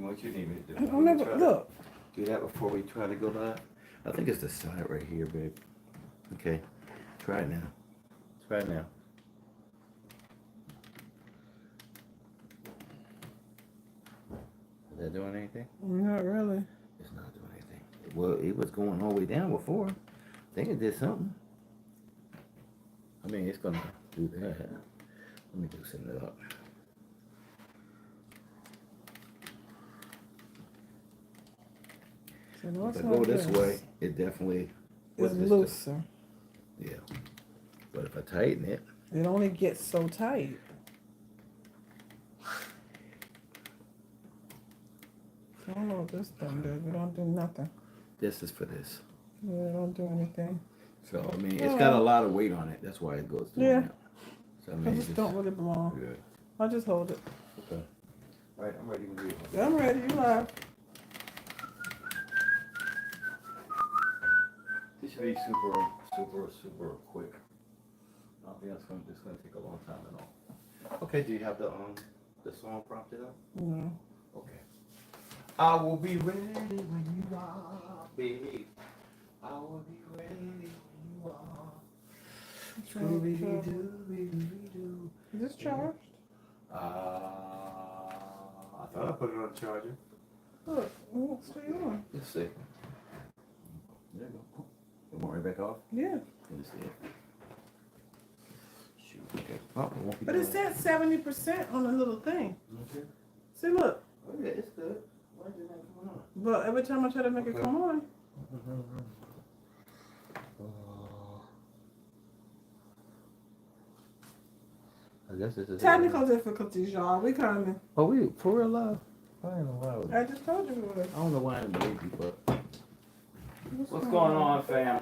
What you need me to do? I don't never look. Do that before we try to go live. I think it's the side right here, babe. Okay, try it now. Try it now. Is that doing anything? Not really. It's not doing anything. Well, it was going all the way down before. I think it did something. I mean, it's gonna do that. Let me loosen it up. So no, If I go this way, it definitely is looser. Yeah. But if I tighten it, it only gets so tight. I don't know what this thing does. We don't do nothing. This is for this. Yeah, it don't do anything. So, I mean, it's got a lot of weight on it. That's why it goes through. Yeah. Now. So, I mean, just don't really belong. Good. I'll just hold it. Okay. All right, I'm ready to read. I'm ready. You live. This should be super quick. I think it's gonna take a long time at all. Okay, do you have the song prompted up? No. Okay. I will be ready when you are, babe. I will be ready when you are. Scooby-Doo. Is this charged? I thought I put it on the charger. Look, what's stay on? Let's see. There you go. You want right back off? Yeah. Let's see it. Shoot. Okay. Oh, it won't be But it says 70% on the little thing. Okay. See, look. Oh yeah, it's good. Why is it not coming on? But every time I try to make it come on. I guess this is Technical difficulties, y'all. We coming. Oh, we for real live? I don't know why. I just told you we were. I don't know why I'm lazy, but what's going on, fam?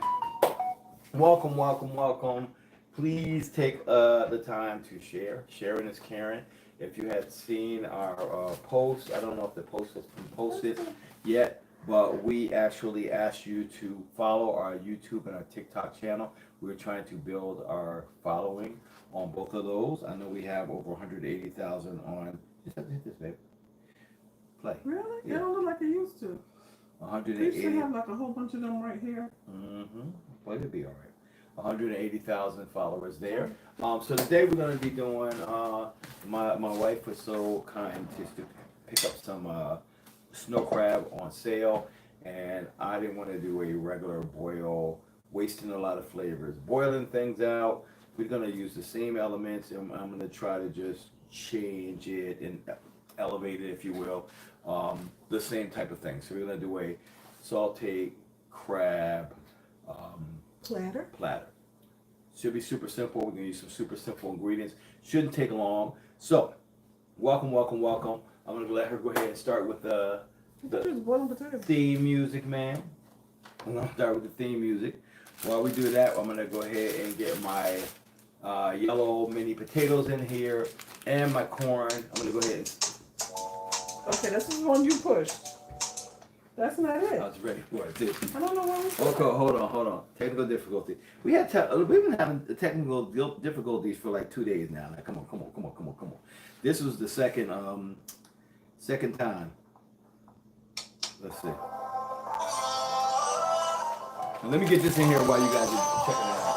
Welcome. Please take the time to share. Sharing is caring. If you had seen our post, I don't know if the post has been posted yet, but we actually asked you to follow our YouTube and our TikTok channel. We're trying to build our following on both of those. I know we have over 180,000 on. Just have to hit this, babe. Play. Really? Yeah. It don't look like it used to. 180. We should have like a whole bunch of them right here. Mm-hmm. Well, it'll be all right. 180,000 followers there. So today we're going to be doing, my wife was so kind to pick up some snow crab on sale, and I didn't want to do a regular boil, wasting a lot of flavors. Boiling things out, we're going to use the same elements, and I'm going to try to just change it and elevate it, if you will, the same type of thing. So we're going to do a sautéed crab platter. Should be super simple. We're going to use some super simple ingredients. Shouldn't take long. So, welcome. I'm going to let her go ahead and start with the theme music, man. I'm going to start with the theme music. While we do that, I'm going to go ahead and get my yellow mini potatoes in here and my corn. I'm going to go ahead and... Okay, this is the one you pushed. That's not it. I was ready for it, too. I don't know why we Okay, hold on. Technical difficulty. We've been having technical difficulties for like 2 days now. Like, come on. This was the second time. Let's see. Now, let me get this in here while you guys are checking it out.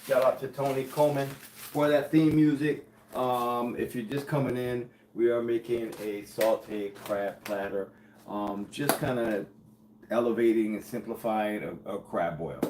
Shout out to Tony Coleman for that theme music. If you're just coming in, we are making a sautéed crab platter. Just kind of elevating and simplifying a crab boil.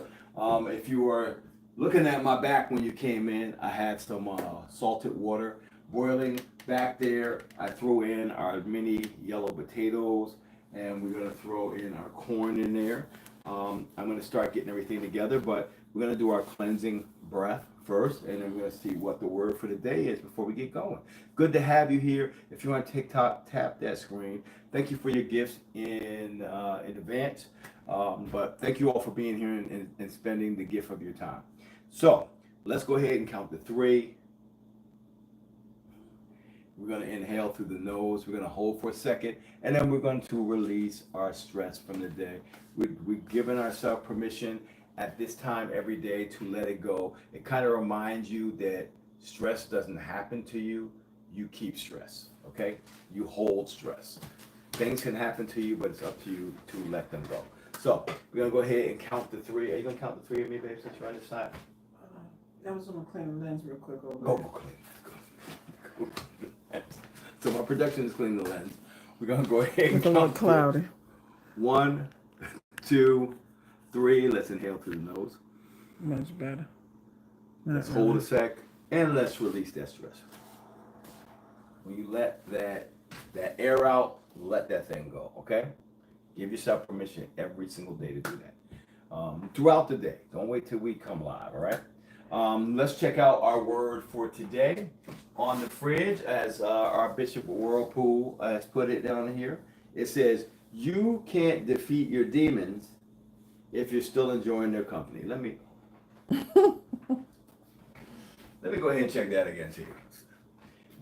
If you are looking at my back when you came in, I had some salted water boiling back there. I threw in our mini yellow potatoes, and we're gonna throw in our corn in there. I'm gonna start getting everything together, but we're gonna do our cleansing breath first, and then we're gonna see what the word for the day is before we get going. Good to have you here. If you're on TikTok, tap that screen. Thank you for your gifts in advance. But thank you all for being here and spending the gift of your time. So let's go ahead and count to 3. We're going to inhale through the nose. We're going to hold for a second, and then we're going to release our stress from the day. We've given ourselves permission at this time every day to let it go. It kind of reminds you that stress doesn't happen to you. You keep stress, okay? You hold stress. Things can happen to you, but it's up to you to let them go. So we're going to go ahead and count to 3. Are you going to count to 3 of me, babe, since you're on this side? I was gonna clean the lens real quick over Go, there. clean. So my production is cleaning the lens. We're gonna go ahead and It's a little count cloudy. 1, 2, 3. Let's inhale through the nose. Much better. Let's hold a sec, and let's release that stress. When you let that air out, let that thing go. Okay? Give yourself permission every single day to do that. Throughout the day. Don't wait till we come live. All right? Let's check out our word for today on the fridge, as our Bishop Whirlpool has put it down here. It says, "You can't defeat your demons if you're still enjoying their company." Let me go ahead and check that again to you.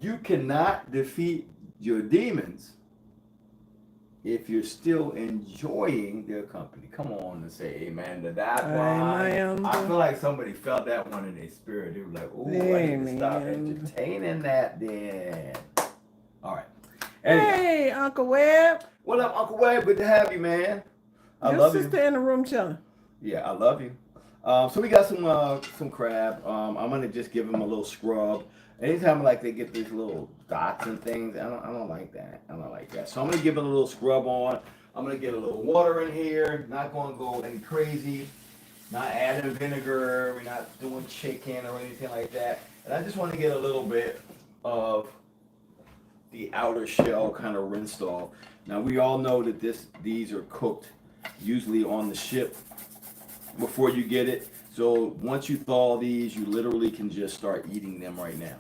You cannot defeat your demons if you're still enjoying their company. Come on and say amen to that one. Amen. I feel like somebody felt that one in their spirit. They were like, "Ooh, I need to stop Amen. entertaining that then." All right. Anyway, Hey, Uncle Webb. what up, Uncle Webb? Good to have you, man. I Your love sister you. in the room chilling. Yeah, I love you. So we got some crab. I'm gonna just give them a little scrub. Anytime like they get these little dots and things, I don't like that. I don't like that. So I'm gonna give it a little scrub on. I'm gonna get a little water in here. Not gonna go any crazy. Not adding vinegar. We're not doing chicken or anything like that. And I just want to get a little bit of the outer shell kind of rinsed off. Now we all know that these are cooked usually on the ship before you get it. So once you thaw these, you literally can just start eating them right now.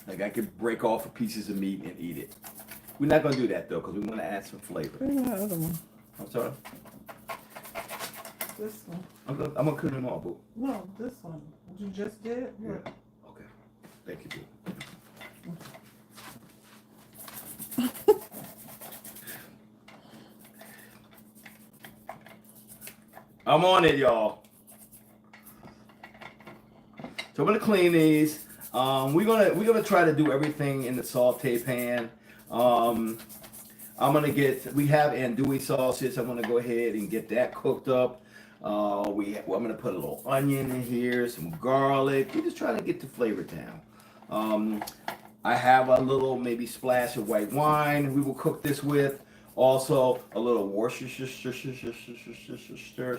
Like I could break off pieces of meat and eat it. We're not gonna do that though, because we want to add some flavor. Where's my other one? I'm sorry. This one. I'm gonna cook them all, boo. No, this one. What you just did? Yeah. Look. Okay. Thank you, boo. I'm on it, y'all. So I'm gonna clean these. We're gonna try to do everything in the saute pan. I'm we have andouille sauces. I'm gonna go ahead and get that cooked up. I'm gonna put a little onion in here, some garlic. We're just trying to get the flavor down. I have a little maybe splash of white wine we will cook this with. Also, a little Worcestershire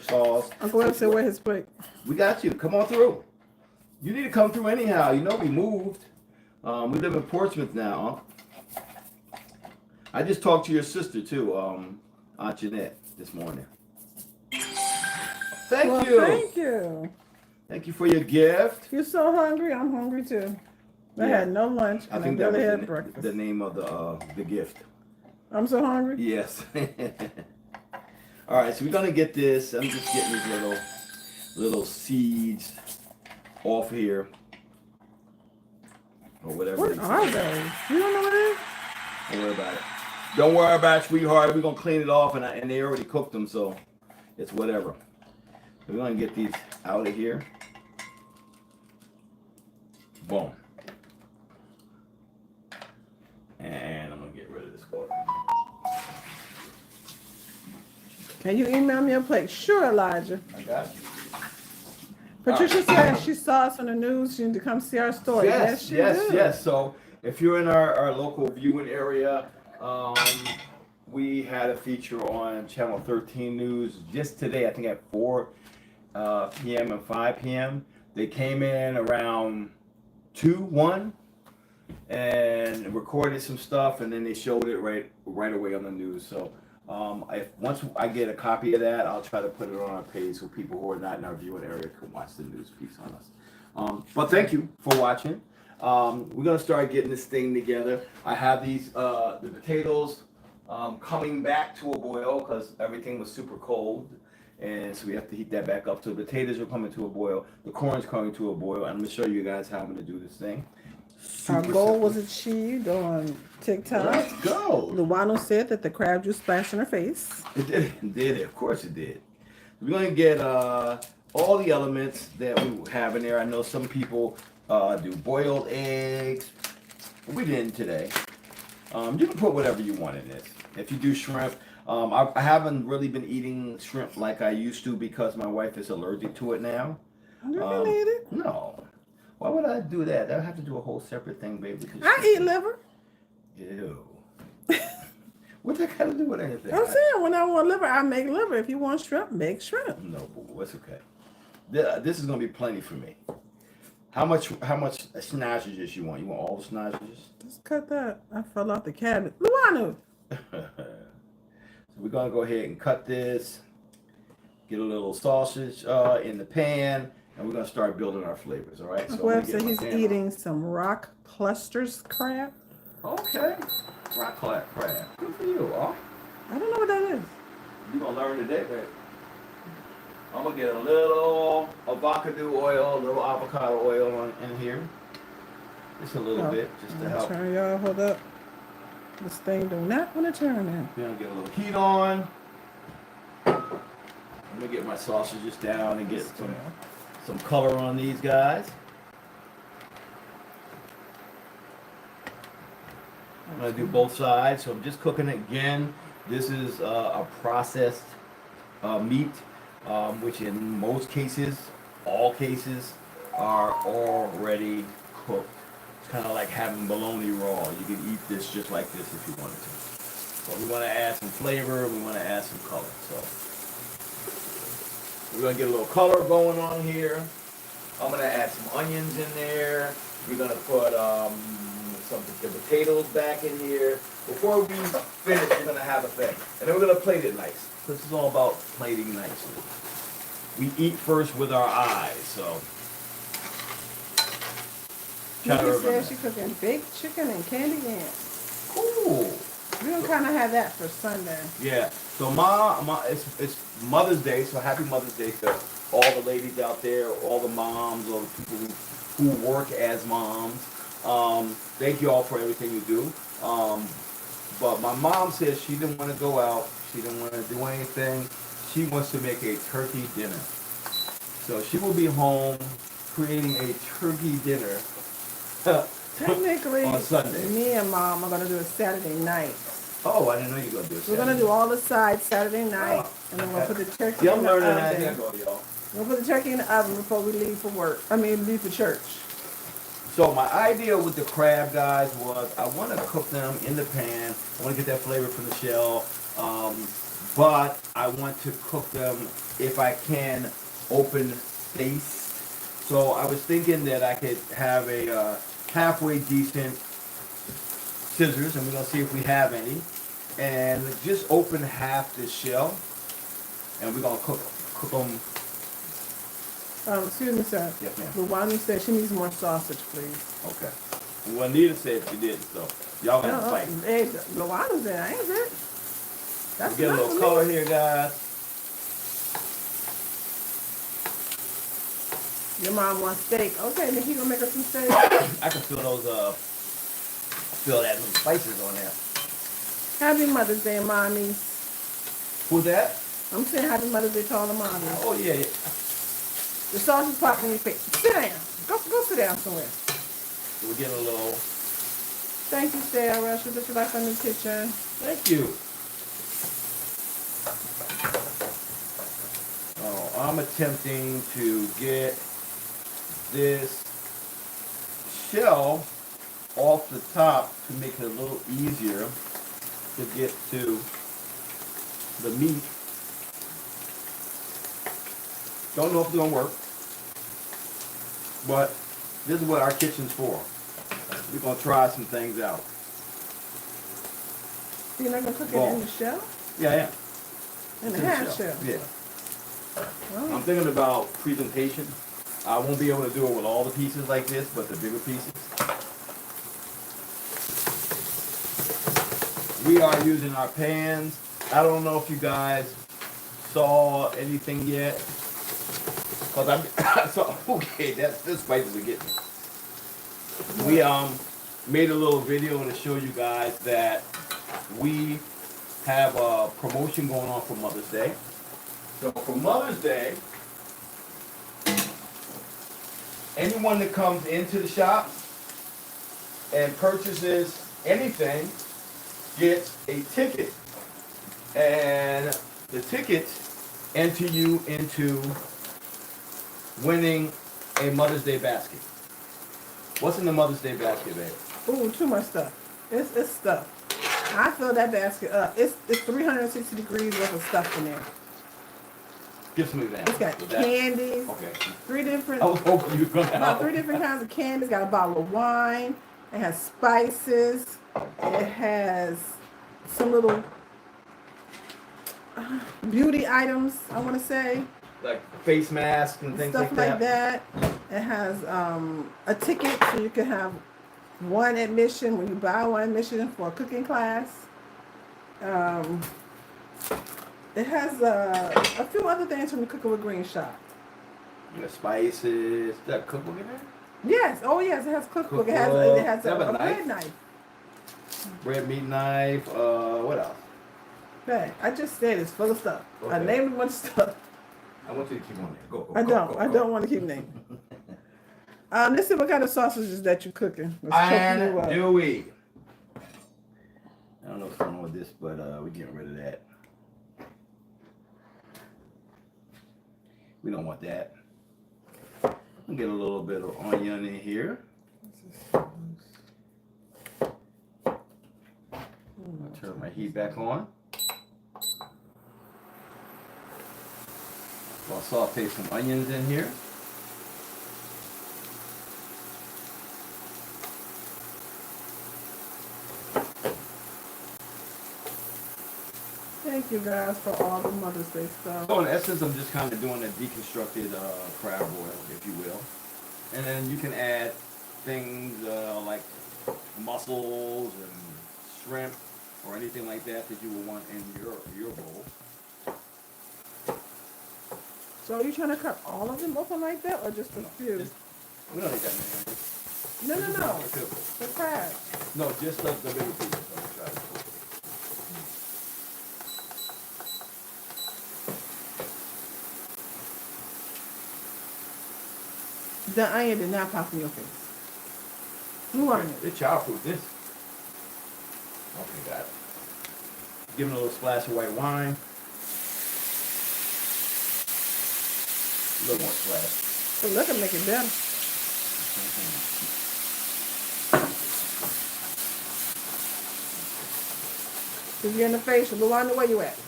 sauce. Uncle Webb said, "Where his plate?" We got you. Come on through. You need to come through anyhow. You know we moved. We live in Portsmouth now. I just talked to your sister too, Aunt Jeanette, this morning. Thank you. Thank you. Thank you for your gift. You're so hungry. I'm hungry too. I Yeah. had no lunch. I And think I that barely was had breakfast. the name of the gift. I'm so hungry. Yes. All right, so we're gonna get this. I'm just getting these little seeds off here, or whatever. What are those? You don't know what it is? Don't worry about it. Don't worry about it, sweetheart. We're gonna clean it off, and they already cooked them, so it's whatever. We're gonna get these out of here. Boom. And I'm gonna get rid of this water. Can you email me a plate? Sure, Elijah. I got you. Patricia said she saw us on the news. She need to come see our story. Yes. Yes. So if you're in our local viewing area, we had a feature on Channel 13 News just today, I think at 4 p.m. and 5 p.m. They came in around 2, 1, and recorded some stuff, and then they showed it right away on the news. So if once I get a copy of that, I'll try to put it on our page so people who are not in our viewing area can watch the news piece on us. But thank you for watching. We're gonna start getting this thing together. I have these the potatoes coming back to a boil because everything was super cold, and so we have to heat that back up. So the potatoes are coming to a boil. The corn's coming to a boil. And I'm gonna show you guys how I'm gonna do this thing. Our goal was achieved on TikTok. Let's go. Luana said that the crab juice splashed in her face. It did. Of course it did. We're going to get all the elements that we have in there. I know some people do boiled eggs. We didn't today. You can put whatever you want in this. If you do shrimp, I haven't really been eating shrimp like I used to because my wife is allergic to it now. You can eat it. No. Why would I do that? I have to do a whole separate thing, baby. I eat liver. Ew. What that got to do with anything? I'm saying when I want liver, I make liver. If you want shrimp, make shrimp. No, boo, it's okay. This is gonna be plenty for me. How much sausages you want? You want all the sausages? Just cut that. I fell off the cabinet. Luana. So we're gonna go ahead and cut this. Get a little sausage in the pan. And we're gonna start building our flavors, all right? So Webb said he's eating some rock clusters crab. Okay, rock crab. Good for you, huh? I don't know what that is. You're gonna learn today, baby. I'm gonna get a little avocado oil, a little avocado oil in here. Just a little bit, just to help. Turn, y'all, hold up. This thing do not want to turn in. We're gonna get a little heat on. I'm gonna get my sausages down and get some color on these guys. I'm gonna do both sides, so I'm just cooking it again. This is a processed meat, which in most cases, all cases, are already cooked. It's kind of like having bologna raw. You can eat this just like this if you wanted to. But we want to add some flavor. We want to add some color. So we're gonna get a little color going on here. I'm gonna add some onions in there. We're gonna put the potatoes back in here. Before we finish, we're gonna have a thing, and then we're gonna plate it nice. This is all about plating nicely. We eat first with our eyes, so. Nikki said she's cooking baked chicken and candy yams. Cool. We're gonna kind of have that for Sunday. Yeah. So it's Mother's Day, so happy Mother's Day to all the ladies out there, all the moms, all the people who work as moms. Thank you all for everything you do. But my mom says she didn't want to go out. She didn't want to do anything. She wants to make a turkey dinner. So she will be home creating a turkey dinner Technically, on Sunday. Me and Mom are gonna do it Saturday night. Oh, I didn't know you were gonna do it. We're gonna do all the sides Saturday night, and then we'll put the turkey in the oven. We'll put the turkey in the oven before we leave for work. Leave for church. So my idea with the crab, guys, was I want to cook them in the pan. I want to get that flavor from the shell, but I want to cook them, if I can, open faced. So I was thinking that I could have a halfway decent scissors, and we're gonna see if we have any, and just open half the shell, and we're gonna cook them. Excuse me, sir. Yes, ma'am. Luana said she needs more sausage, please. Okay. Well, Anita said she did, so y'all got to fight. Hey, Luana's there, ain't it? That's We'll get a little color here, guys. Your mom wants steak. Okay, then he gonna make her some steak. I can feel those, feel that little spices on there. Happy Mother's Day, mommies. Who's that? I'm saying happy Mother's Day to all the mommies. Oh, yeah. The sausage popping in your face. Sit down. Go sit down somewhere. We're getting a little. Thank you, Sarah. She put you back in the kitchen. Thank you. Oh, I'm attempting to get this shell off the top to make it a little easier to get to the meat. Don't know if it's gonna work. But this is what our kitchen's for. We're gonna try some things out. You're not gonna cook it in the shell? Yeah, yeah. In the half shell? Yeah. Oh. I'm thinking about presentation. I won't be able to do it with all the pieces like this, but the bigger pieces. We are using our pans. I don't know if you guys saw anything yet. Cause I saw, okay, this spices are getting me. We made a little video to show you guys that we have a promotion going on for Mother's Day. So for Mother's Day, anyone that comes into the shop and purchases anything gets a ticket. And the tickets enter you into winning a Mother's Day basket. What's in the Mother's Day basket, babe? Ooh, too much stuff. It's stuff. I fill that basket up. It's 360 degrees worth of stuff in there. Give some examples. It's got candies. Okay. 3 different. I was hoping you were gonna About 3 different kinds of candies. Got a bottle of wine. It has spices. It has some little beauty items, I want to say. Like face masks and things Stuff like that. It has a ticket so you can have one admission when you buy one admission for a cooking class. It has a few other things from the Cooking with Green shop. The spices. Is that cookbook in there? Yes. Oh yes, it has cookbook. It has a bread knife. Bread meat knife. What else? Okay, I just said it's full of stuff. Okay. I named a bunch of stuff. I want you to keep on there. Go. I don't want to keep naming. Let's see what kind of sausages that you're cooking. And Dewey. I don't know what's going on with this, but we're getting rid of that. We don't want that. I'll get a little bit of onion in here. I'll turn my heat back on. I'll saute some onions in here. Thank you guys for all the Mother's Day stuff. So in essence, I'm just kind of doing a deconstructed crab boil, if you will. And then you can add things like mussels and shrimp or anything like that that you will want in your bowl. So are you trying to cut all of them open like that or just a few? We don't need that many. No. The crab. No, just the bigger pieces. The onion did not pop in your face. Blue onion. It's childproof, this. Okay, got it. Give it a little splash of white wine. A little more splash. So look at make it better. If you're in the face, blue onion, where you at?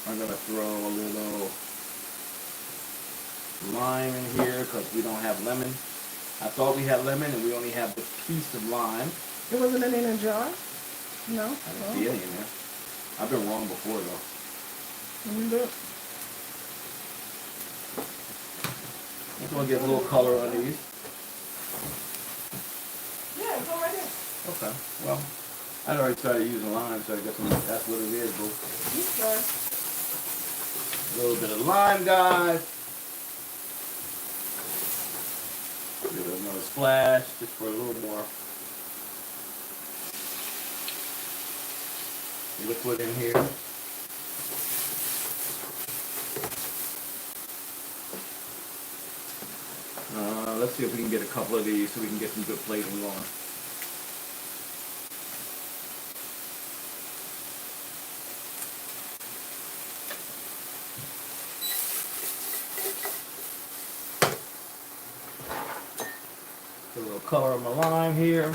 I'm gonna throw a little lime in here because we don't have lemon. I thought we had lemon and we only have the piece of lime. It wasn't in a jar? No? I didn't see any in there. I've been wrong before though. Let me do it. Just want to get a little color on these. Yeah, it's all right there. Okay, well, I'd already started using lime, so I guess that's what it is, boo. Okay. A little bit of lime, guys. Give it another splash, just for a little more liquid in here. Let's see if we can get a couple of these so we can get some good plating going. Put a little color on my lime here.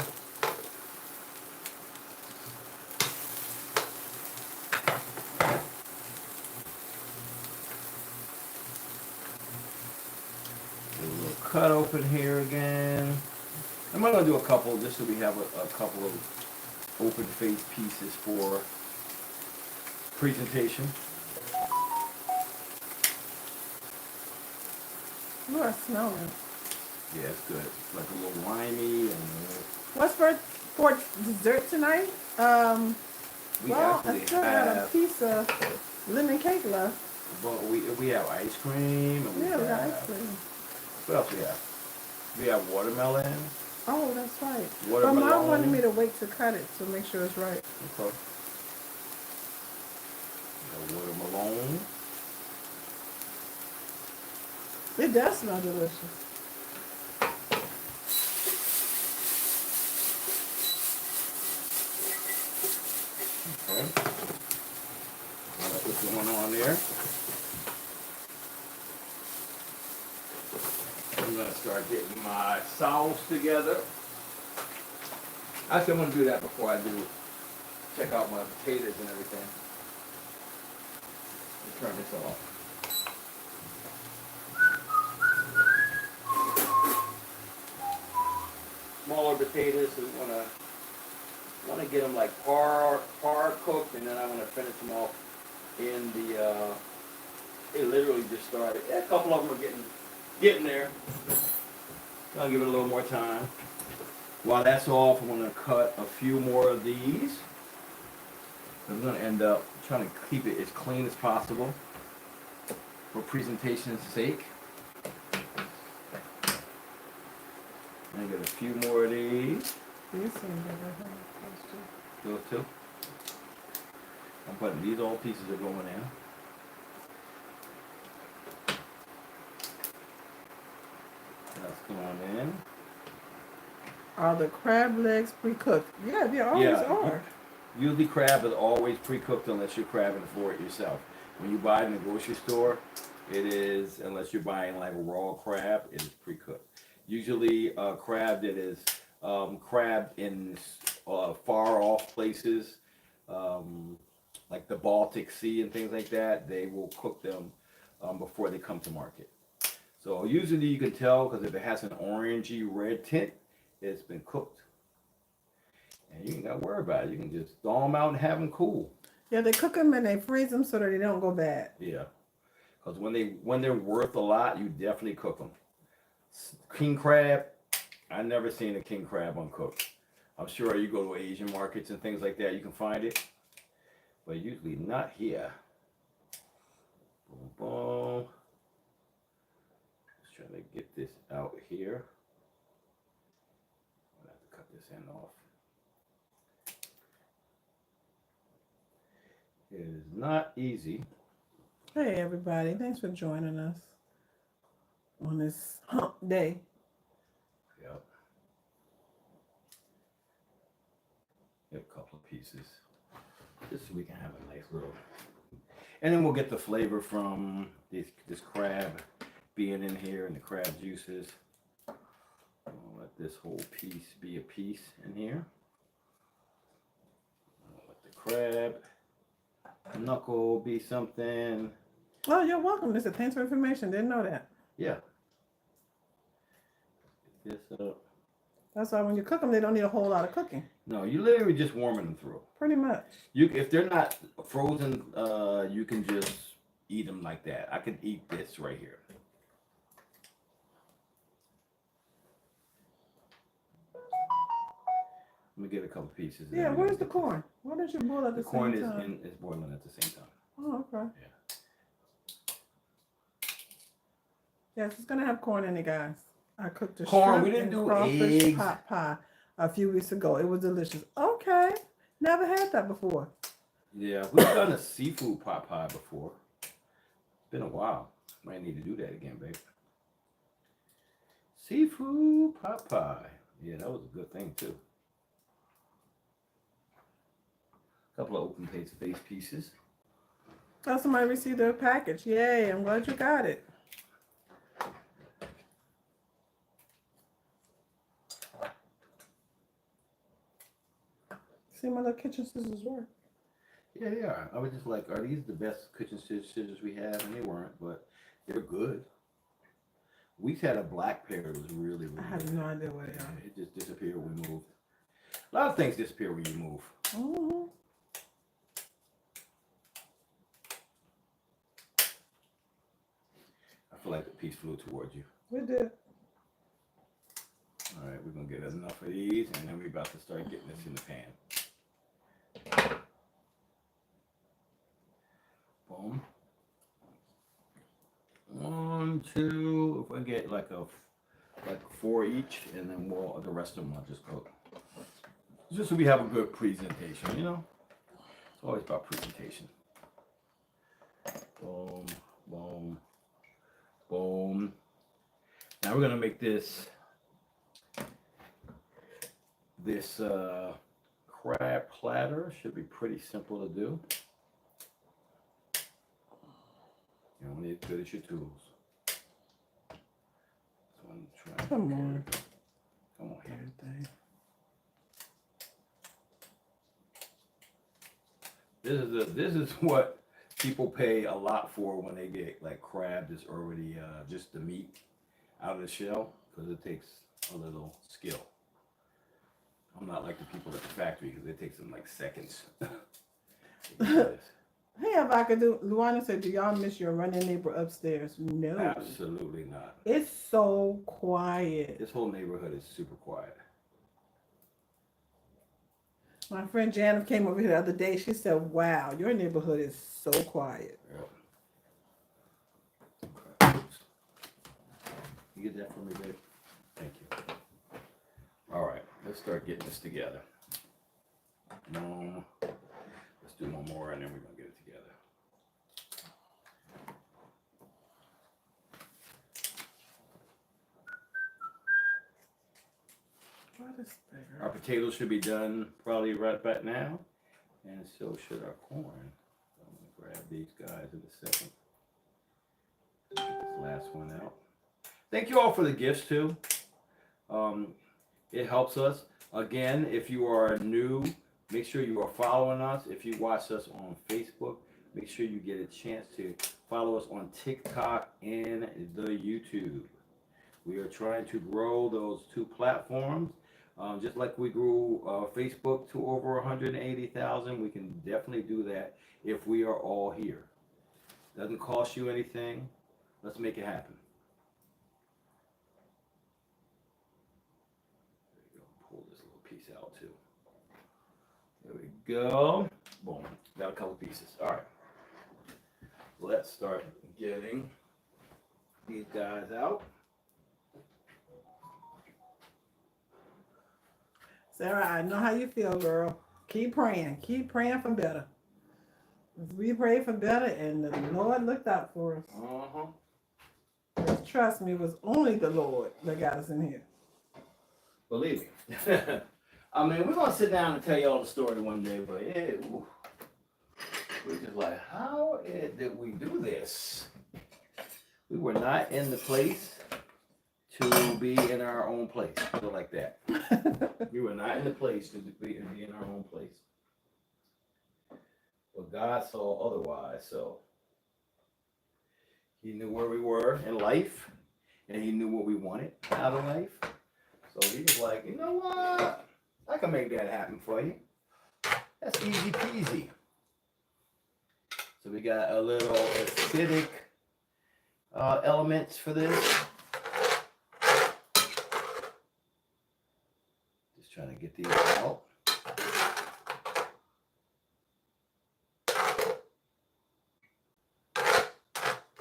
open here again. I'm not gonna do a couple just so we have a couple of open face pieces for presentation. You are smelling. Yeah, it's good. It's like a little limey and What's for dessert tonight? we Well, I actually still got a have. piece of lemon cake left. But we have ice cream and Yeah, we got ice cream. what else we have? We have watermelon. Oh, that's right. But Watermelon. Mom wanted me to wait to cut it to make sure it's right. Okay. We got watermelon. It does smell delicious. Okay. What's going on there? I'm gonna start getting my sauce together. Actually, I'm gonna do that before I do check out my potatoes and everything. Let's turn this off. Smaller potatoes, so we wanna get them like par cooked, and then I wanna finish them off in the. They literally just started. Yeah, a couple of them are getting there. I'll give it a little more time. While that's off, I'm gonna cut a few more of these. I'm gonna end up trying to keep it as clean as possible for presentation's sake. And get a few more of these. These seem better. Those two. I'm putting these all pieces are going in. That's going in. Are the crab legs pre-cooked? Yeah, they always are. Usually crab is always pre-cooked unless you're crabbing for it yourself. When you buy it in the grocery store, it is, unless you're buying like a raw crab, it is pre-cooked. Usually crab that is crabbed in far off places, like the Baltic Sea and things like that, they will cook them before they come to market. So usually you can tell because if it has an orangey red tint, it's been cooked. And you ain't got to worry about it. You can just thaw them out and have them cool. Yeah, they cook them and they freeze them so that they don't go bad. Yeah, because when they're worth a lot, you definitely cook them. King crab, I never seen a king crab uncooked. I'm sure you go to Asian markets and things like that, you can find it, but usually not here. Boom, boom. Just trying to get this out here. I'm gonna have to cut this end off. It is not easy. Hey everybody, thanks for joining us on this hump day. Yep. Get a couple of pieces. Just so we can have a nice little. And then we'll get the flavor from this crab being in here and the crab juices. I'll let this whole piece be a piece in here. I'll let the crab knuckle be something. Oh, you're welcome. This is thanks for information. Didn't know that. Yeah. Get this up. That's why when you cook them, they don't need a whole lot of cooking. No, you literally just warming them through. Pretty much. If they're not frozen, you can just eat them like that. I can eat this right here. Let me get a couple pieces. Yeah, where's the corn? Why don't you boil at the corn same time? is boiling at the same time. Oh, okay. Yeah. Yes, it's gonna have corn in it, guys. I cooked a Corn, shrimp we didn't and do crawfish eggs. pot pie a few weeks ago. It was delicious. Okay, never had that before. Yeah, we've done a seafood pot pie before. It's been a while. Might need to do that again, babe. Seafood pot pie. Yeah, that was a good thing too. A couple of open face pieces. Oh, somebody received their package. Yay, I'm glad you got it. See my little kitchen scissors work. Yeah, they are. I was just like, are these the best kitchen scissors we have? And they weren't, but they're good. We had a black pair that was really, really I have no idea where they are. It just disappeared when we moved. A lot of things disappear when you move. Mm-hmm. I feel like the piece flew towards you. We did. All right, we're going to get enough of these, and then we're about to start getting this in the pan. Boom. 1, 2, if I get like 4 each, and then the rest of them I'll just cook. Just so we have a good presentation, you know? It's always about presentation. Boom, boom, boom. Now we're gonna make this crab platter. Should be pretty simple to do. You don't need to good as your tools. Come on. Come on here. Everything. This is what people pay a lot for when they get like crab that's already just the meat out of the shell, because it takes a little skill. I'm not like the people at the factory, because it takes them like seconds. Hey, if I could do, Luana said, do y'all miss your running neighbor upstairs? No. Absolutely not. It's so quiet. This whole neighborhood is super quiet. My friend Janet came over here the other day. She said, wow, your neighborhood is so quiet. Yep. You get that for me, babe? Thank you. All right, let's start getting this together. No. Let's do one more, and then we're going to get it together. Our potatoes should be done probably right about now, and so should our corn. I'm going to grab these guys in a second. Get this last one out. Thank you all for the gifts too. It helps us. Again, if you are new, make sure you are following us. If you watch us on Facebook, make sure you get a chance to follow us on TikTok and the YouTube. We are trying to grow those 2 platforms. Just like we grew Facebook to over 180,000, we can definitely do that if we are all here. Doesn't cost you anything. Let's make it happen. There you go. Pull this little piece out too. There we go. Boom. Got a couple pieces. All right. Let's start getting these guys out. Sarah, I know how you feel, girl. Keep praying. Keep praying for better. We prayed for better, and the Lord looked out for us. Just trust me, it was only the Lord that got us in here. Believe me. I mean, we're going to sit down and tell y'all the story one day, but we're just like, how did we do this? We were not in the place to be in our own place. So like that. We were not in the place to be in our own place. But God saw otherwise, so He knew where we were in life, and He knew what we wanted out of life. So He was like, you know what? I can make that happen for you. That's easy peasy. So we got a little acidic elements for this. Just trying to get these out.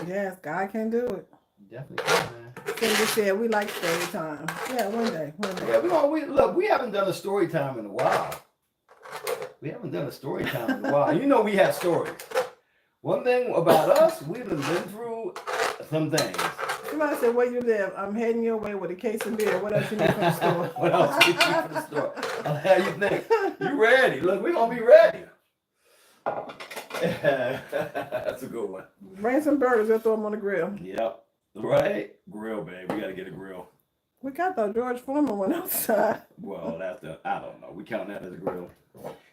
Yes, God can do it. Definitely can, man. Cindy said we like story time. Yeah, one day. Yeah, we haven't done a story time in a while. We haven't done a story time in a while. You know we have stories. One thing about us, we've been through some things. Somebody said, where you live? I'm heading your way with a case of beer. What else you need from the store? What else you need from the store? How you think? You ready? Look, we're going to be ready. That's a good one. Bring some burgers. We'll throw them on the grill. Yep. Right? Grill, babe. We got to get a grill. We got the George Foreman one outside. Well, I don't know. We count that as a grill.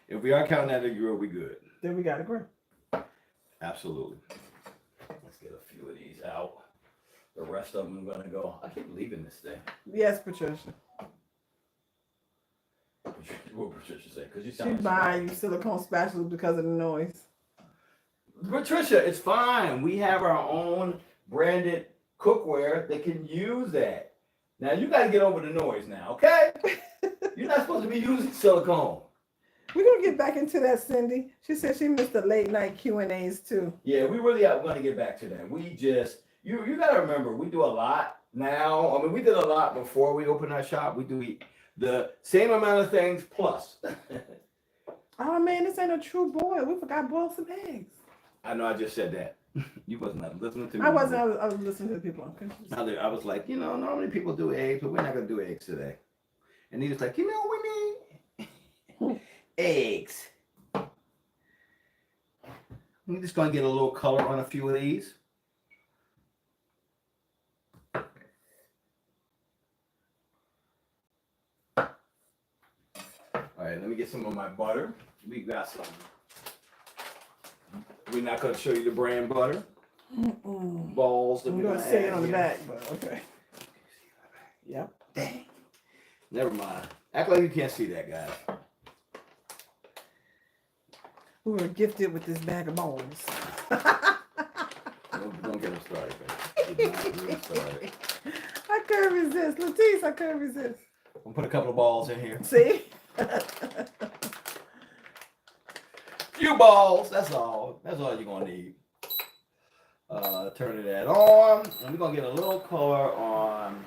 If we are counting that as a grill, we good. Then we got a grill. Absolutely. Let's get a few of these out. The rest of them are gonna go. I keep leaving this thing. Yes, Patricia. What Patricia say? Because you She's sound. buying you silicone spatulas because of the noise. Patricia, it's fine. We have our own branded cookware that can use that. Now you gotta get over the noise now, okay? You're not supposed to be using silicone. We're gonna get back into that, Cindy. She said she missed the late night Q&As too. Yeah, we really are gonna get back to that. We just you gotta remember we do a lot now. I mean, we did a lot before we opened our shop. We do the same amount of things plus. Oh man, this ain't a true boil. We forgot to boil some eggs. I know I just said that. You wasn't listening to me. I wasn't. I was listening to the people. I was like, normally people do eggs, but we're not gonna do eggs today. And he was like, we need eggs. I'm just gonna get a little color on a few of these. All right, let me get some of my butter. We got some. We're not gonna show you the brand butter. Balls that I'm we're gonna gonna say it add on the here. back, but okay. Yep. Dang. Never mind. Act like you can't see that, guys. We were gifted with this bag of balls. Don't get them started, baby. Do not get them started. I couldn't resist. Latice, I couldn't resist. We'll put a couple of balls in here. See? Few balls, that's all. That's all you're gonna need. Turning that on. And we're gonna get a little color on.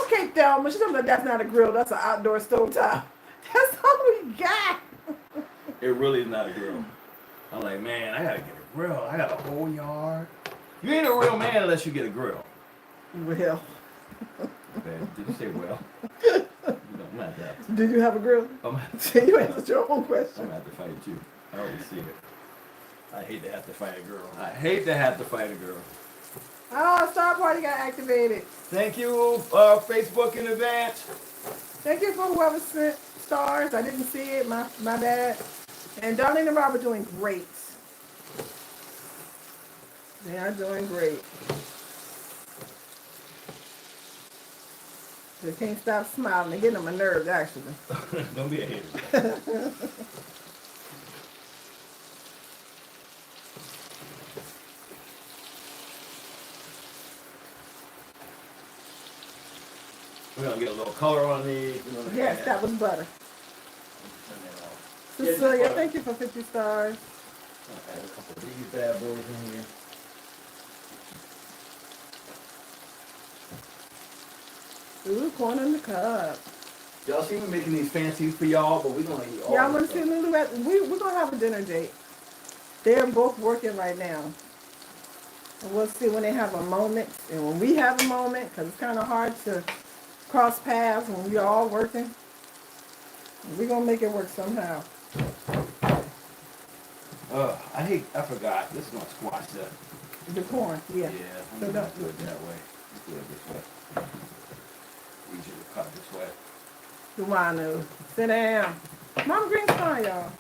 Okay, Thelma. She told me that's not a grill. That's an outdoor stove top. That's all we got. It really is not a grill. I'm like, man, I gotta get a grill. I got a whole yard. You ain't a real man unless you get a grill. Well. Okay, did you say well? I'm not that. Do you have a grill? You answered your own question. I'm gonna have to fight you. I already see it. I hate to have to fight a girl. I hate to have to fight a girl. Oh, Star Party got activated. Thank you, Facebook in advance. Thank you for whoever sent stars. I didn't see it. My bad. And Darlene and Rob are doing great. They are doing great. They can't stop smiling. They're getting on my nerves, actually. Don't be a hater. We're going to get a little color on these. Yes, that was butter. Yeah, Cecilia, butter. thank you for 50 stars. I'll add a couple of these bad boys in here. Ooh, corn in the cup. Y'all see me making these fancies for y'all, but we're going to eat all Y'all this want to see stuff. Lulu? We're going to have a dinner date. They're both working right now. And we'll see when they have a moment. And when we have a moment, because it's kind of hard to cross paths when we're all working. We're going to make it work somehow. I forgot. This is going to squash that. The corn, yeah. Yeah, I'm So going to don't- do it that way. Let's do it this way. Easier to cut this way. Duano, sit down. Mama Green's fine, y'all.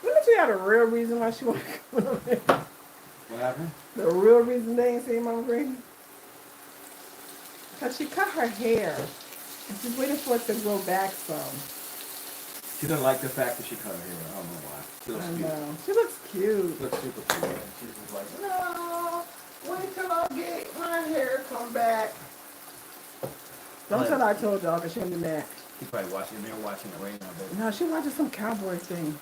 Let me tell you the real reason why she wanted to come over there. What happened? The real reason they ain't seen Mama Green? Because she cut her hair. And she's waiting for it to grow back some. She doesn't like the fact that she cut her hair. I don't know why. She looks I cute. know. She looks cute. She looks super cute. And she's just like, no, wait till I get my hair come back. Don't tell her I told y'all because she'll be mad. She's probably watching. They're watching it right now, baby. No, she watching some cowboy thing.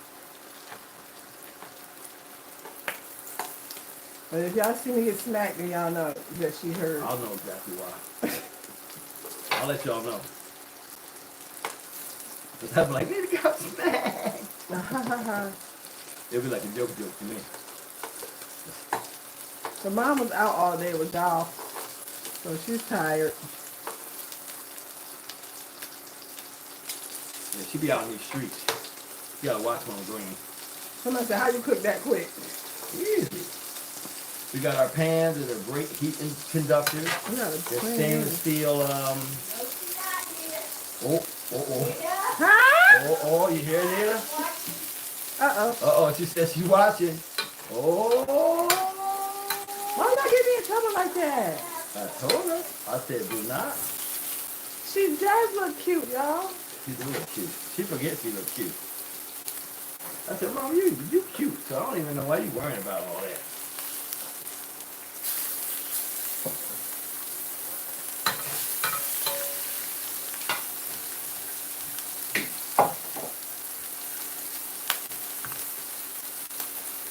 But if y'all see me get smacked, then y'all know that she heard. I'll know exactly why. I'll let y'all know. Because I'll be like, baby, got smacked. It'll be like a joke to me. The mom was out all day with golf, so she's tired. Yeah, she be out in these streets. You gotta watch Mama Green. Somebody said, how you cook that quick? Easy. We got our pans that are great heat conductors. You gotta They're clean stainless it. steel. Huh? Oh, you hear Nita? Uh-oh. She says she's watching. Oh. Why y'all get me in trouble like that? I told her. I said, do not. She does look cute, y'all. She do look cute. She forgets she look cute. I said, Mom, you cute, so I don't even know why you worrying about all that.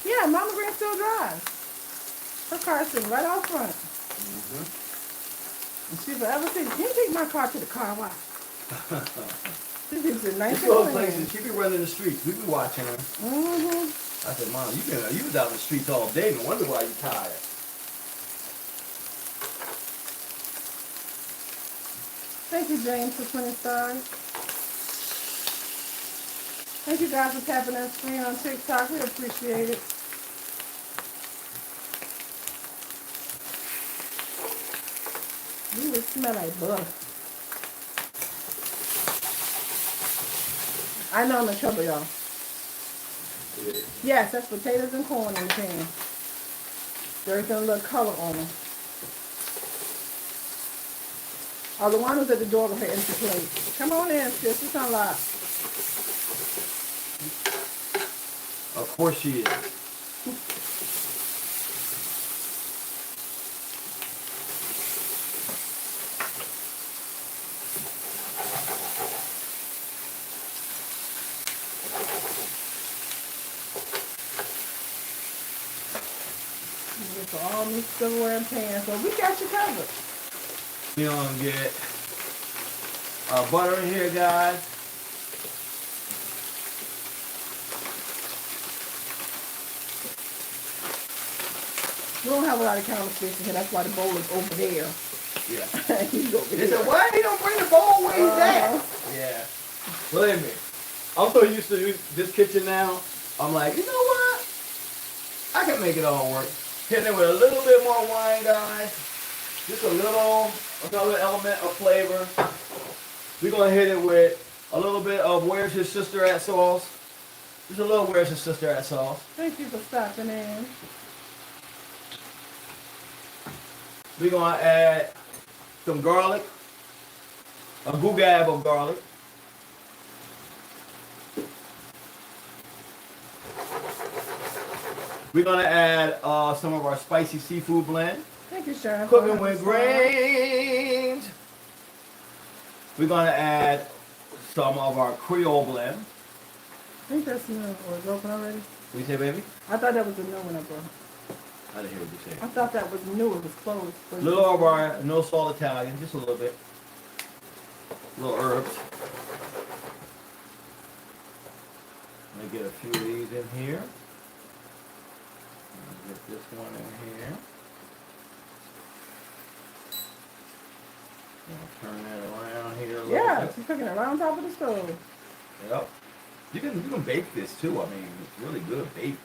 Yeah, Mama Green still drives. Her car's sitting right out front. Mm-hmm. And she forever said, can you take my car to the car wash? She keeps it nice This and little clean. places, she be running the streets. We be watching her. Mm-hmm. I said, Mom, you was out in the streets all day. No wonder why you tired. Thank you, James, for 20 stars. Thank you guys for tapping that screen on TikTok. We appreciate it. You would smell like butter. I know I'm in trouble, y'all. Yes, that's potatoes and corn in the pan. There's a little color on them. Oh, the one who's at the door with her empty plate. Come on in, sis. It's unlocked. Of course she is. For all these silverware and pans, so we got you covered. We gonna get butter in here, guys. We don't have a lot of counter space in here. That's why the bowl is over there. Yeah. He's over They there. said, why he don't bring the bowl where he's at? Yeah. Believe me, I'm so used to this kitchen now. I'm like, you know what? I can make it all work. Hitting it with a little bit more wine, guys. Just another element of flavor. We're gonna hit it with a little bit of Where's His Sister At sauce. Just a little Where's His Sister At sauce. Thank you for stopping in. We're gonna add some garlic, a googab of garlic. We're gonna add some of our spicy seafood blend. Thank you, Sharon. Cooking with grains. We're gonna add some of our Creole blend. I think that's new. Or it's open already? What you say, baby? I thought that was a new one, bro. I didn't hear what you I said. thought that was new. It was closed. A little of our no salt Italian, just a little bit. Little herbs. Let me get a few of these in here. Get this one in here. Turn that around here a little Yeah, bit. she's cooking it right on top of the stove. Yep. You can bake this too. I mean, it's really good baked.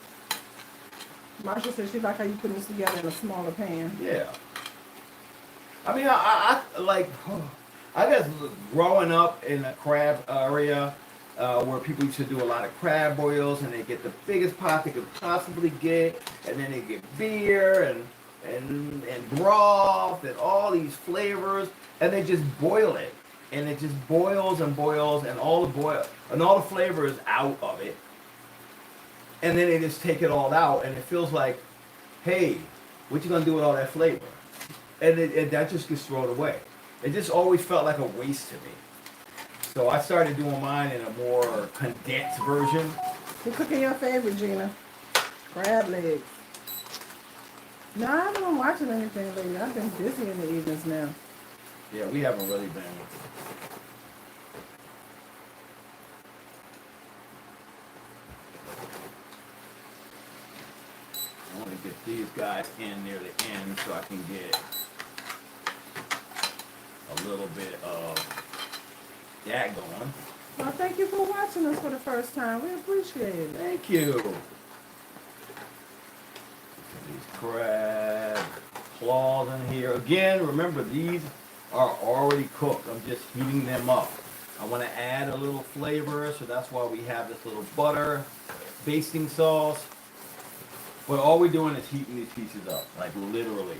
Marsha said she like how you put this together in a smaller pan. Yeah. I mean, I like, I guess growing up in the crab area, where people used to do a lot of crab boils, and they get the biggest pot they could possibly get, and then they get beer and broth and all these flavors, and they just boil it, and it just boils and boils, and all the flavor is out of it, and then they just take it all out, and it feels like, hey, what you gonna do with all that flavor? And that just gets thrown away. It just always felt like a waste to me. So I started doing mine in a more condensed version. You're cooking your favorite, Gina. Crab legs. No, I haven't been watching anything lately. I've been busy in the evenings now. Yeah, we haven't really been. I want to get these guys in near the end so I can get a little bit of that going. Well, thank you for watching us for the first time. We appreciate it. Thank you. These crab claws in here. Again, remember these are already cooked. I'm just heating them up. I want to add a little flavor, so that's why we have this little butter basting sauce. But all we're doing is heating these pieces up, like literally.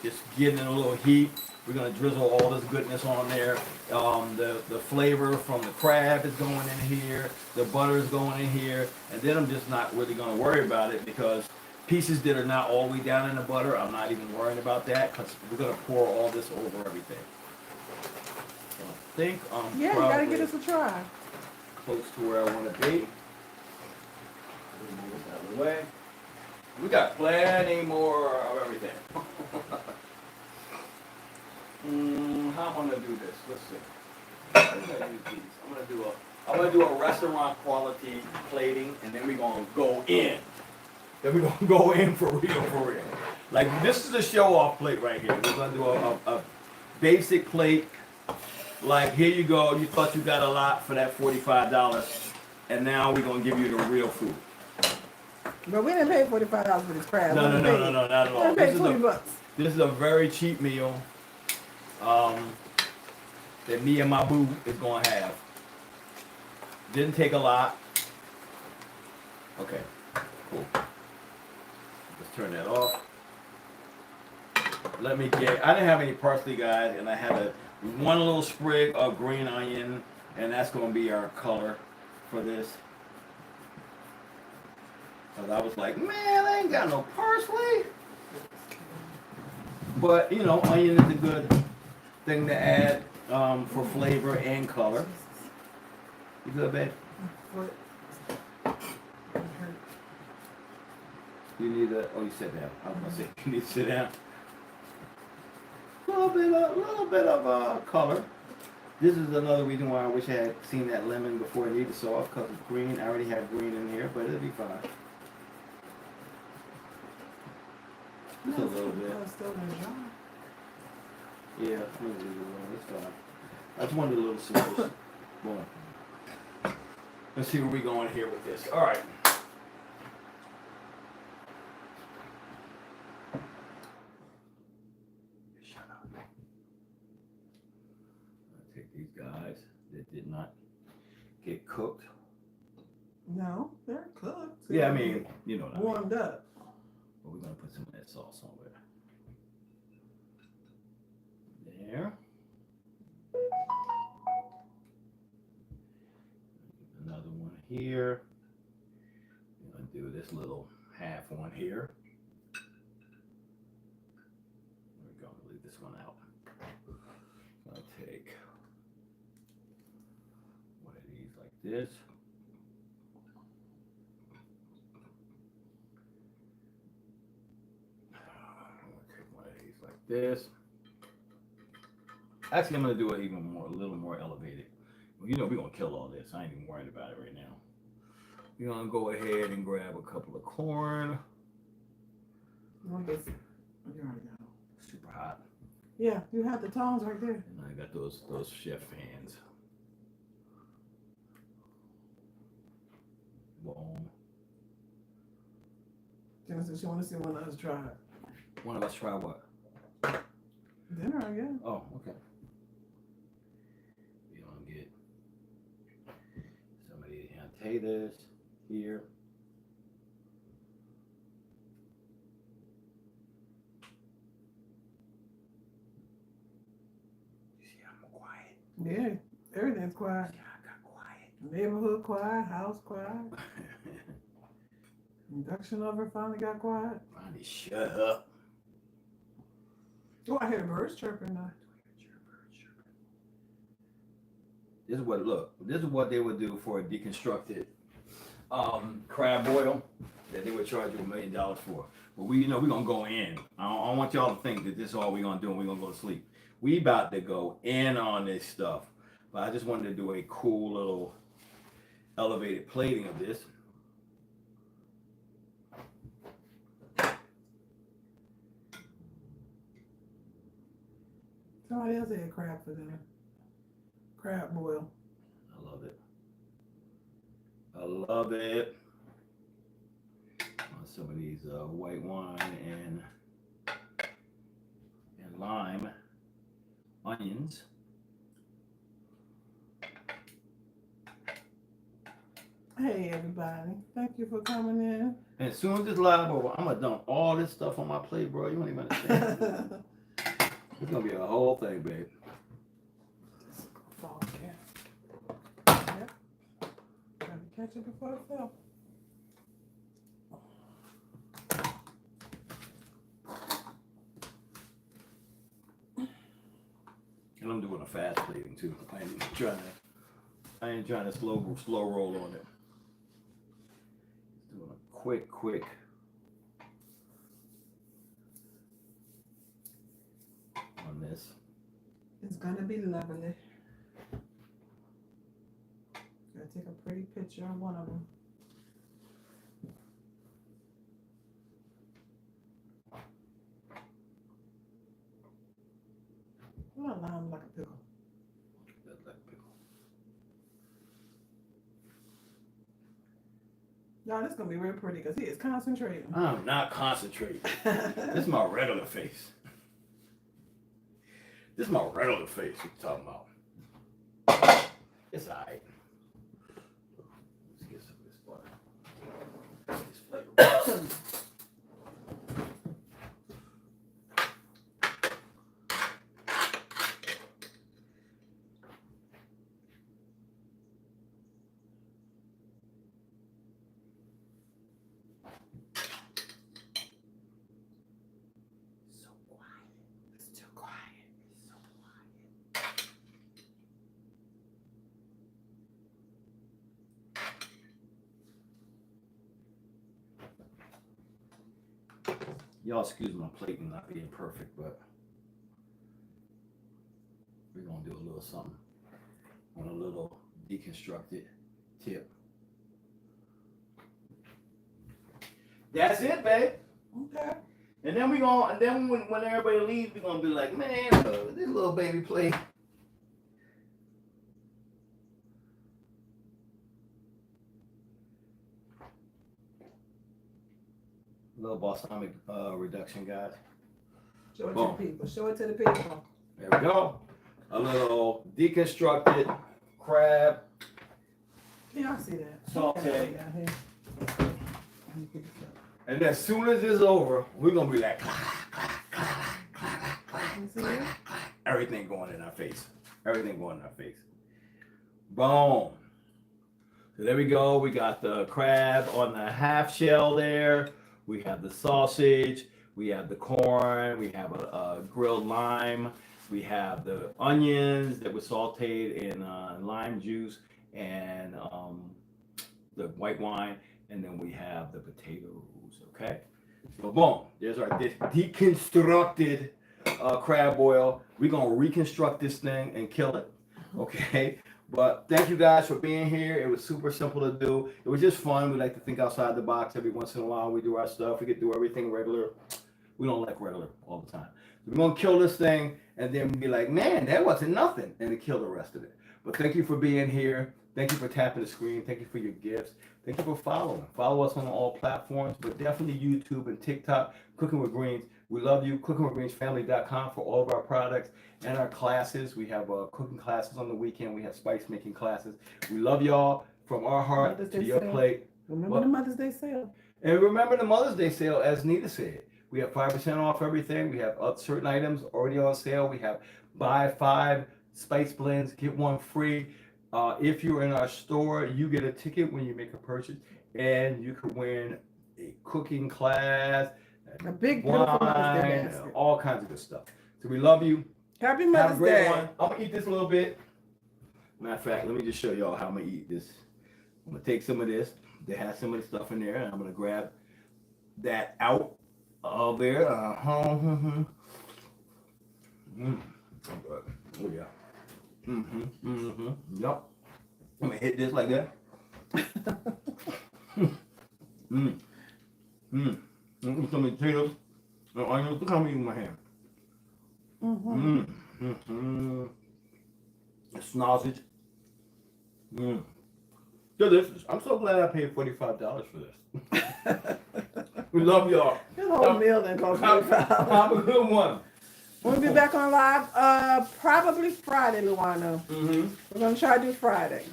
just getting a little heat. We're gonna drizzle all this goodness on there. The flavor from the crab is going in here. The butter is going in here, and then I'm just not really gonna worry about it because pieces that are not all the way down in the butter, I'm not even worrying about that because we're gonna pour all this over everything. So I think I'm Yeah, you gotta get us a try. close to where I want to be. Move this out of the way. We got plenty more of everything. How am I gonna do this? Let's see. I'm gonna use these. I'm gonna do a restaurant quality plating, and then we're gonna go in. Then we're gonna go in for real. Like this is a show off plate right here. We're gonna do a basic plate. Like here you go. You thought you got a lot for that $45, and now we're gonna give you the real food. But we didn't pay $45 for this crab. No, not at all. We paid $20. This is a very cheap meal that me and my boo is gonna have. Didn't take a lot. Okay, cool. Let's turn that off. I didn't have any parsley, guys, and I had one little sprig of green onion, and that's gonna be our color for this. Cause I was like, man, I ain't got no parsley. But you know, onion is a good thing to add for flavor and color. You good, babe? You need oh, you sit down. I was gonna say, you need to sit down. A little bit of color. This is another reason why I wish I had seen that lemon before it needed sauce, because it's green. I already have green in here, but it'll be fine. Just a little bit. Yeah, it's fine. I just wanted a little sauce. Boom. Let's see where we're going here with this. All right. Shut up. I'll take these guys that did not get cooked. No, they're cooked. Yeah, I mean, you know what I mean. Warmed up. But we're going to put some of that sauce on there. There. Another one here. I'm going to do this little half one here. We're going to leave this one out. I'm going to take one of these like this. This. Actually, I'm gonna do it even more, a little more elevated. Well, you know, we're gonna kill all this. I ain't even worried about it right now. We're gonna go ahead and grab a couple of corn. You want this? You already got it. Super hot. Yeah, you have the tongs right there. And I got those chef hands. Boom. Genesis, you want to see one of us try it? One of us try what? Dinner, I guess. Oh, okay. We're gonna get some of these potatoes here. You see I'm quiet? Yeah, everything's quiet. Yeah, I got quiet. Neighborhood quiet, house quiet. Induction oven finally got quiet. Finally, shut up. Oh, I hear birds chirping now. This is what they would do for a deconstructed crab boil that they would charge you $1 million for. But we're gonna go in. I don't want y'all to think that this is all we're gonna do and we're gonna go to sleep. We about to go in on this stuff. But I just wanted to do a cool little elevated plating of this. Somebody else had crab for dinner. Crab boil. I love it. I love it. Some of these white wine and lime onions. Hey everybody, thank you for coming in. And as soon as this live over, I'm gonna dump all this stuff on my plate, bro. You don't even understand. It's gonna be a whole thing, babe. Fall again. Yep. Gotta catch it before it fell. And I'm doing a fast plating too. I ain't trying to slow roll on it. Doing a quick on this. It's gonna be lovely. Gotta take a pretty picture of one of them. Oh, lime like a pickle. That's like pickle. Y'all, this is gonna be real pretty because he is concentrating. I'm not concentrating. This is my regular face. This is my regular face you're talking about. It's alright. Let's get some of this butter. This flavor. Y'all excuse my plating not being perfect, but we're gonna do a little something on a little deconstructed tip. That's it, babe. Okay. And then when everybody leaves, we're gonna be like, man, this little baby plate. Little balsamic reduction, guys. Show it Boom. to the people. Show it to the people. There we go. A little deconstructed crab. Can y'all see that? Sautéed. Down here. And as soon as it's over, we're gonna be like, You see it? everything going in our face. Everything going in our face. Boom. So there we go. We got the crab on the half shell there. We have the sausage. We have the corn. We have a grilled lime. We have the onions that were sauteed in lime juice and the white wine. And then we have the potatoes. Okay. So boom. There's our deconstructed crab boil. We're gonna reconstruct this thing and kill it. Okay. But thank you guys for being here. It was super simple to do. It was just fun. We like to think outside the box every once in a while. We do our stuff. We could do everything regular. We don't like regular all the time. So we're going to kill this thing and then be like, man, that wasn't nothing. And then kill the rest of it. But thank you for being here. Thank you for tapping the screen. Thank you for your gifts. Thank you for following. Follow us on all platforms, but definitely YouTube and TikTok, Cooking with Greens. We love you. CookingWithGreensFamily.com for all of our products and our classes. We have cooking classes on the weekend. We have spice making classes. We love y'all from our heart Mother's to Day your sale. plate. Remember the Mother's Day sale? And remember the Mother's Day sale, as Nita said. We have 5% off everything. We have certain items already on sale. We have buy 5 spice blends, get 1 free. If you're in our store, you get a ticket when you make a purchase, and you can win a cooking class, A big beautiful Mother's Day wine, basket. all kinds of good stuff. So we love you. Happy Have a Mother's great Day. one. I'm gonna eat this a little bit. Matter of fact, let me just show y'all how I'm gonna eat this. I'm gonna take some of this. They have some of the stuff in there, and I'm gonna grab that out of there. Oh yeah. Yep. I'm gonna hit this like that. Some potatoes and onions. Look how I'm eating my hand. Sausage. Delicious. I'm so glad I paid $45 for this. We love y'all. This whole meal didn't cost $45. Have a good one. We'll be back on live probably Friday, Luana. We're going to try to do Friday.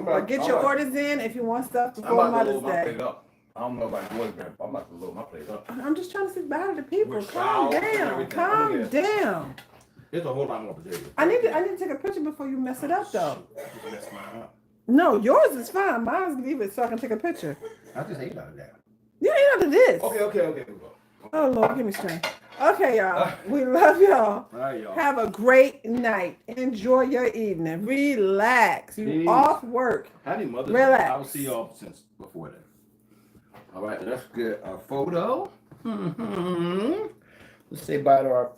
Or get your orders in if you want stuff I'm before about to Mother's load my Day. plate up. I don't know about yours, man. I'm about to load my plate up. I'm just trying to say bye to the people. With Calm showers and down. everything. Calm Yeah. down. There's a whole lot more potatoes. I need to take a picture before you mess it up though. Just mess mine up. No, yours is fine. Mine's leave it so I can take a picture. I just ate out of that. You ain't out of this. Okay. We go. Oh Lord, give me strength. Okay, y'all. We love y'all. All right, y'all. Have a great night. Enjoy your evening. Relax. You Peace. off work. Happy Mother's Relax. Day. I'll see y'all since before then. All right, let's get a photo. Let's say bye to our